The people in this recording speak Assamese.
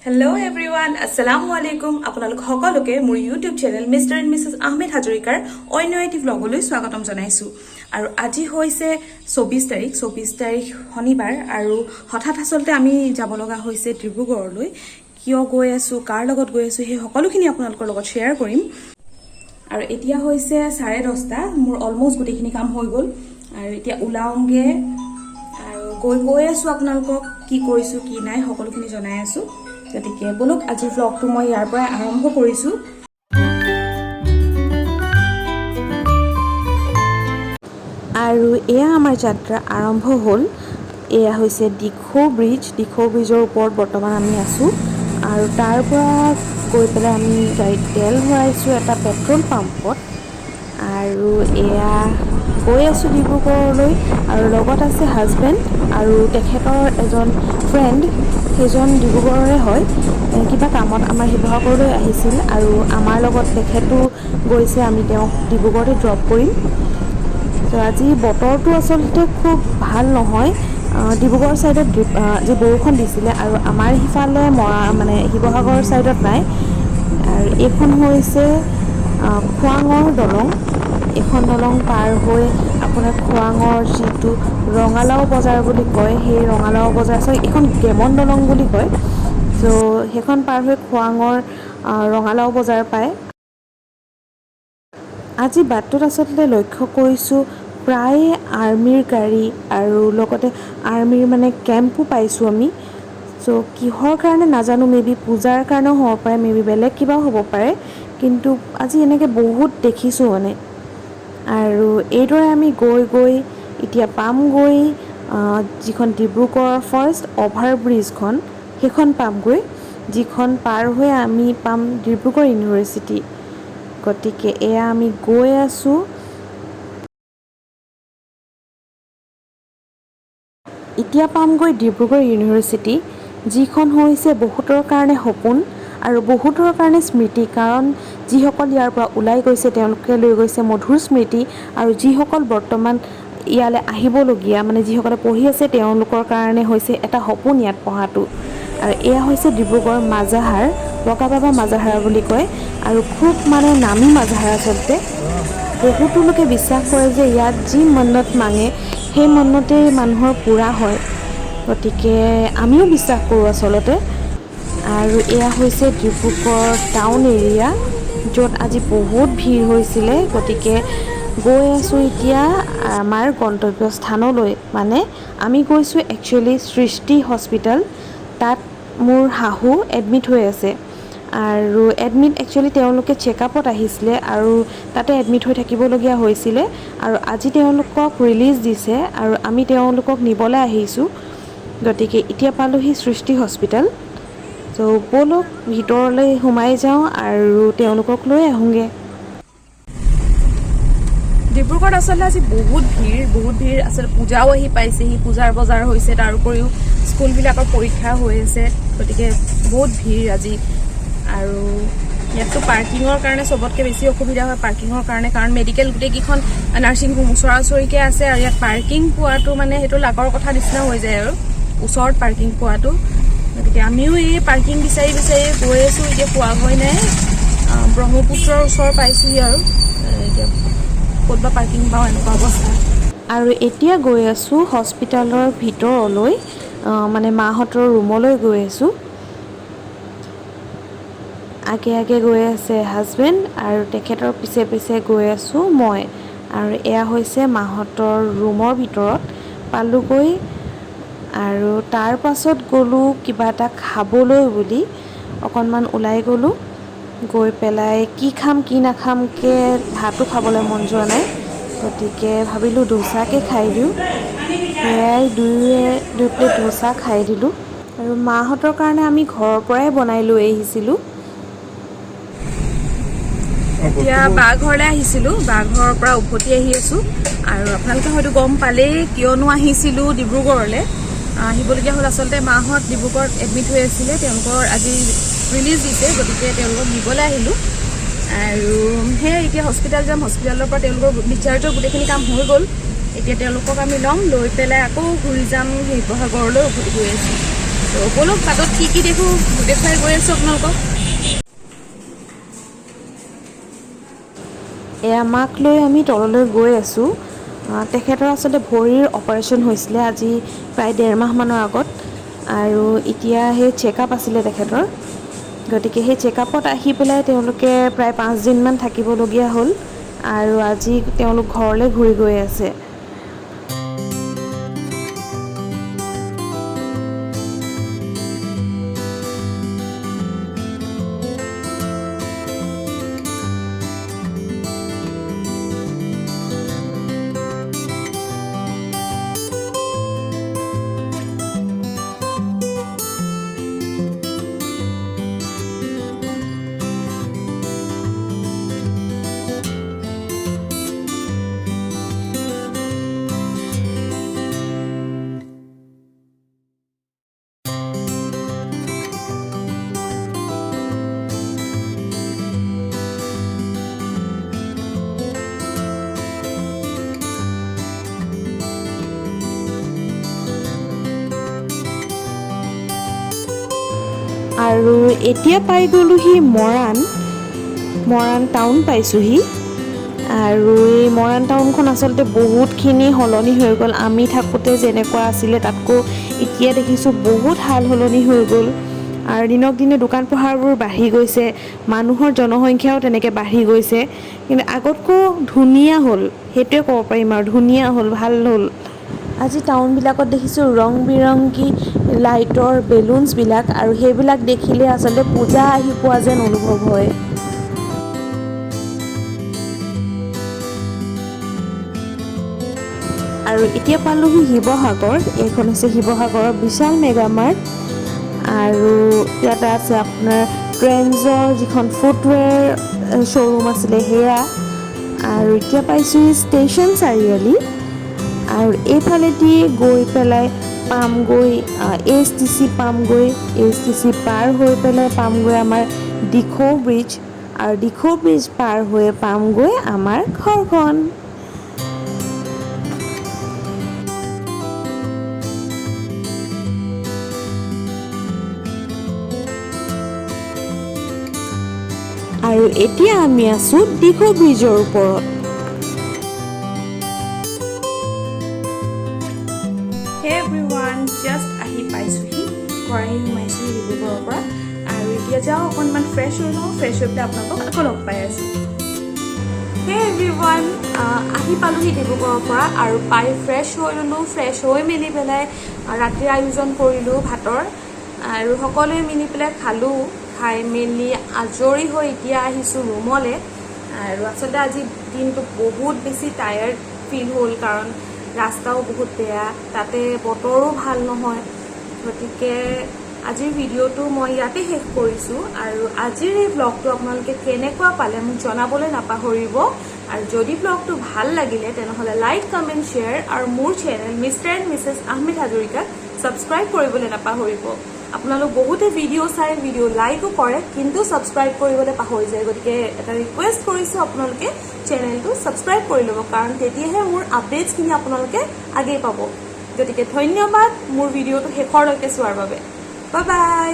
Hello everyone, Assalamu alaikum. আপোনালোক সকলোকে মোৰ YouTube channel Mr. and Mrs. Ahmed Hazarikar অন্য এটি ব্লগলৈ স্বাগতম জনাইছো। আৰু আজি হৈছে 24 তাৰিখ শনিবাৰ আৰু হঠাৎ আসলতে আমি যাব লগা হৈছে ডিব্ৰুগড়লৈ। কিয় গৈ আছো, কাৰ লগত গৈ আছো সেই সকলোখিনি আপোনালোকৰ লগত শেয়াৰ কৰিম। আৰু এতিয়া হৈছে 10:30, মোৰ অলমোস্ট গোটেইখিনি কাম হৈ গ'ল আৰু এতিয়া ওলাওঁগে আৰু গৈ আছো আপোনালোকক কি কৰিছো কি নাই সকলোখিনি জনাই আছো। গতিকে বলক আজি ব্লগটো মই ইয়াৰ পৰা আৰম্ভ কৰিছো। আৰু এয়া আমাৰ যাত্ৰা আৰম্ভ হ'ল। এয়া হৈছে দিখৌ ব্ৰিজৰ ওপৰত বৰ্তমান আমি আছো আৰু তাৰ পৰা গৈ পেলাই আমি গাড়ীত তেল ভৰাইছো এটা পেট্ৰল পাম্পত আৰু এয়া গৈ আছো ডিব্ৰুগড়লৈ আৰু লগত আছে হাজবেণ্ড আৰু তেখেতৰ এজন ফ্ৰেণ্ড, সেইজন ডিব্ৰুগড়ৰে হয়, কিবা কামত আমাৰ শিৱসাগৰলৈ আহিছিল আৰু আমাৰ লগত তেখেতো গৈছে, আমি তেওঁক ডিব্ৰুগড়তে ড্ৰপ কৰিম। তো আজি বতৰটো আচলতে খুব ভাল নহয়, ডিব্ৰুগড় ছাইডত যে বৰষুণ দিছিলে আৰু আমাৰ সিফালে মানে শিৱসাগৰ ছাইডত নাই। আৰু এইখন হৈছে খোৱাঙৰ দলং। এখন দলং পাৰ হৈ আপোনাৰ খোৱাঙৰ যিটো ৰঙালাও বজাৰ বুলি কয়, সেই ৰঙালাও বজাৰ এইখন গেমন দলং বুলি কয়। চ' সেইখন পাৰ হৈ খোৱাঙৰ ৰঙালাও বজাৰ পায়। আজি বাটটোত আচলতে লক্ষ্য কৰিছোঁ প্ৰায় আৰ্মিৰ গাড়ী আৰু লগতে আৰ্মিৰ মানে কেম্পো পাইছোঁ আমি। চ' কিহৰ কাৰণে নাজানো, মে বি পূজাৰ কাৰণেও হ'ব পাৰে, মে বি বেলেগ কিবাও হ'ব পাৰে, কিন্তু আজি এনেকৈ বহুত দেখিছোঁ মানে। আৰু এইদৰে আমি গৈ এতিয়া পামগৈ যিখন ডিব্ৰুগড়ৰ ফাৰ্ষ্ট অভাৰ ব্ৰিজখন, সেইখন পামগৈ, যিখন পাৰ হৈ আমি পাম ডিব্ৰুগড় ইউনিভাৰ্চিটি। গতিকে এয়া আমি গৈ আছোঁ। এতিয়া পামগৈ ডিব্ৰুগড় ইউনিভাৰ্চিটি, যিখন হৈছে বহুতৰ কাৰণে সপোন আৰু বহুতৰ কাৰণে স্মৃতি, কাৰণ যিসকল ইয়াৰ পৰা ওলাই গৈছে তেওঁলোকে লৈ গৈছে মধুৰ স্মৃতি আৰু যিসকল বৰ্তমান ইয়ালৈ আহিবলগীয়া মানে যিসকলে পঢ়ি আছে তেওঁলোকৰ কাৰণে হৈছে এটা সপোন ইয়াত পঢ়াটো। আৰু এয়া হৈছে ডিব্ৰুগড় মাজাহাৰ, বগাবাবা মাজাহাৰ বুলি কয় আৰু খুব মানে নামী মাজাহাৰ আচলতে। বহুতো লোকে বিশ্বাস কৰে যে ইয়াত যি মন্নত মাঙে সেই মন্নতেই মানুহৰ পূৰা হয়, গতিকে আমিও বিশ্বাস কৰোঁ আচলতে। আৰু এয়া হৈছে ডিব্ৰুগড় টাউন এৰিয়া, য'ত আজি বহুত ভিৰ হৈছিলে। গতিকে গৈ আছোঁ এতিয়া আমাৰ গন্তব্যস্থানলৈ, মানে আমি গৈছোঁ একচুৱেলি সৃষ্টি হস্পিটেল। তাত মোৰ শাহু এডমিট হৈ আছে আৰু একচুৱেলি তেওঁলোকে চেকআপত আহিছিলে আৰু তাতে এডমিট হৈ থাকিবলগীয়া হৈছিলে আৰু আজি তেওঁলোকক ৰিলিজ দিছে আৰু আমি তেওঁলোকক নিবলৈ আহিছোঁ। গতিকে এতিয়া পালোহি সৃষ্টি হস্পিটেল। ত' ব'লক ভিতৰলৈ সোমাই যাওঁ আৰু তেওঁলোকক লৈ আহোঁগৈ। ডিব্ৰুগড়ত আচলতে আজি বহুত ভিৰ আচলতে, পূজাও আহি পাইছেহি, পূজাৰ বজাৰ হৈছে, তাৰ উপৰিও স্কুলবিলাকৰ পৰীক্ষা হৈ আছে, গতিকে বহুত ভিৰ আজি। আৰু ইয়াততো পাৰ্কিঙৰ কাৰণে চবতকৈ বেছি অসুবিধা হয় পাৰ্কিঙৰ কাৰণে, কাৰণ মেডিকেল গোটেইকেইখন নাৰ্ছিং হোম ওচৰা ওচৰিকৈ আছে আৰু ইয়াত পাৰ্কিং পোৱাটো মানে সেইটো লাকৰ কথা নিচিনা হৈ যায় আৰু ওচৰত পাৰ্কিং পোৱাটো। গতিকে আমিও এই পাৰ্কিং বিচাৰি গৈ আছোঁ, এতিয়া পোৱা গৈ নাই। ব্ৰহ্মপুত্ৰৰ ওচৰ পাইছোঁহি আৰু এতিয়া ক'তবা পাৰ্কিং পাওঁ এনেকুৱা অৱস্থা। আৰু এতিয়া গৈ আছোঁ হস্পিটেলৰ ভিতৰলৈ, মানে মাহঁতৰ ৰুমলৈ গৈ আছোঁ। আগে গৈ আছে হাজবেণ্ড আৰু তেখেতৰ পিছে গৈ আছোঁ মই। আৰু এয়া হৈছে মাহঁতৰ ৰুমৰ ভিতৰত পালোগৈ আৰু তাৰ পাছত গ'লোঁ কিবা এটা খাবলৈ বুলি, অকণমান ওলাই গ'লোঁ। গৈ পেলাই কি খাম কি নাখামকৈ ভাতো খাবলৈ মন যোৱা নাই, গতিকে ভাবিলোঁ ডোচাকে খাই দিওঁ। সেয়াই দুই প্লেট ডোচা খাই দিলোঁ। আৰু মাহঁতৰ কাৰণে আমি ঘৰৰ পৰাই বনাই লৈ আহিছিলোঁ। এতিয়া বা ঘৰলৈ আহিছিলোঁ, বা ঘৰৰ পৰা উভতি আহি আছোঁ। আৰু আপোনালোকে হয়তো গম পালেই কিয়নো আহিছিলোঁ ডিব্ৰুগড়লৈ। আহিবলগীয়া হ'ল আচলতে, মাহঁত ডিব্ৰুগড়ত এডমিট হৈ আছিলে, তেওঁলোকৰ আজি ৰিলিজ দিছে, গতিকে তেওঁলোকক নিবলৈ আহিলোঁ। আৰু সেয়ে এতিয়া হস্পিটেল যাম, হস্পিটেলৰ পৰা তেওঁলোকৰ ডিচাৰ্জৰ গোটেইখিনি কাম হৈ গ'ল। এতিয়া তেওঁলোকক আমি ল'ম, লৈ পেলাই আকৌ ঘূৰি যাম শিৱসাগৰলৈ উভতি গৈ আছোঁ। তো বলক বাটত কি দেখো দেখুৱাই গৈ আছোঁ আপোনালোকক। এয়া মাক লৈ আমি তললৈ গৈ আছোঁ। তেখেতৰ আচলতে ভৰিৰ অপাৰেশ্যন হৈছিলে আজি প্ৰায় 1.5 মাহমানৰ আগত, আৰু এতিয়া সেই চেকআপ আছিলে তেখেতৰ। গতিকে সেই চেকআপত আহি পেলাই তেওঁলোকে প্ৰায় 5 দিনমান থাকিবলগীয়া হ'ল, আৰু আজি তেওঁলোক ঘৰলৈ ঘূৰি গৈ আছে। আৰু এতিয়া পাই গ'লোহি মৰাণ টাউন পাইছোঁহি। আৰু এই মৰাণ টাউনখন আচলতে বহুতখিনি সলনি হৈ গ'ল। আমি থাকোঁতে যেনেকুৱা আছিলে তাতকৈ এতিয়া দেখিছোঁ বহুত সাল সলনি হৈ গ'ল। আৰু দিনক দিনে দোকান পোহাৰবোৰ বাঢ়ি গৈছে, মানুহৰ জনসংখ্যাও তেনেকৈ বাঢ়ি গৈছে। কিন্তু আগতকৈ ধুনীয়া হ'ল, সেইটোৱে ক'ব পাৰিম আৰু, ধুনীয়া হ'ল, ভাল হ'ল। আজি টাউনবিলাকত দেখিছোঁ ৰং বিৰংগী লাইটৰ বেলুনছবিলাক, আৰু সেইবিলাক দেখিলে আচলতে পূজা আহি পোৱা যেন অনুভৱ হয়। আৰু এতিয়া পালোহি শিৱসাগৰ। এইখন হৈছে শিৱসাগৰৰ বিশাল মেগামাৰ্ট, আৰু ইয়াতে আছে আপোনাৰ ট্ৰেণ্ডছৰ যিখন ফুটৱেৰ শ্ব'ৰুম আছিলে সেয়া। আৰু এতিয়া পাইছোঁহি ষ্টেচন চাৰিআলি, আৰু এইফালেদি গৈ পেলাই পামগৈ ASTC পামগৈ। ASTC পাৰ হৈ পেলাই পামগৈ আমাৰ দিখৌ ব্ৰিজ, আৰু দিখৌ ব্ৰিজ পাৰ হৈ পামগৈ আমাৰ ঘৰখন। আৰু এতিয়া আমি আছোঁ দিখৌ ব্ৰিজৰ ওপৰত। হে এভৰিৱান, জাষ্ট আহি পাইছোঁহি, ঘৰ আহি সোমাইছোঁহি ডিব্ৰুগড়ৰ পৰা। আৰু এতিয়া যাওঁ অকণমান ফ্ৰেছ হৈ লওঁ, ফ্ৰেছ হৈ পেলাই আপোনালোকক আকৌ লগ পাই আছোঁ। হে এভৰিৱান, আহি পালোঁহি ডিব্ৰুগড়ৰ পৰা, আৰু পাই ফ্ৰেছ হৈ ল'লোঁ। ফ্ৰেছ হৈ মেলি পেলাই ৰাতিৰ আয়োজন কৰিলোঁ ভাতৰ, আৰু সকলোৱে মিলি পেলাই খালোঁ। খাই মেলি আজৰি হৈ এতিয়া আহিছোঁ ৰুমলৈ। আৰু আচলতে আজি দিনটো বহুত বেছি টায়াৰ্ড ফিল হ'ল, কাৰণ ৰাস্তাও বহুত বেয়া, তাতে বতৰো ভাল নহয়। গতিকে আজিৰ ভিডিঅ'টো মই ইয়াতে শেষ কৰিছোঁ। আৰু আজিৰ এই ব্লগটো আপোনালোকে কেনেকুৱা পালে মোক জনাবলৈ নাপাহৰিব। আৰু যদি ব্লগটো ভাল লাগিলে তেনেহ'লে লাইক, কমেণ্ট, শ্বেয়াৰ, আৰু মোৰ channel mister and Mrs Ahmed হাজৰিকাক ছাবস্ক্ৰাইব কৰিবলৈ নাপাহৰিব। আপোনালোক বহুতে ভিডিঅ' চাই, ভিডিঅ' লাইকো কৰে, কিন্তু ছাবস্ক্ৰাইব কৰিবলৈ পাহৰি যায়। গতিকে এটা ৰিকুৱেষ্ট কৰিছোঁ, আপোনালোকে চেনেলটো ছাবস্ক্ৰাইব কৰি ল'ব, কাৰণ তেতিয়াহে মোৰ আপডেটছখিনি আপোনালোকে আগেই পাব। গতিকে ধন্যবাদ মোৰ ভিডিঅ'টো শেষৰলৈকে চোৱাৰ বাবে। Bye bye.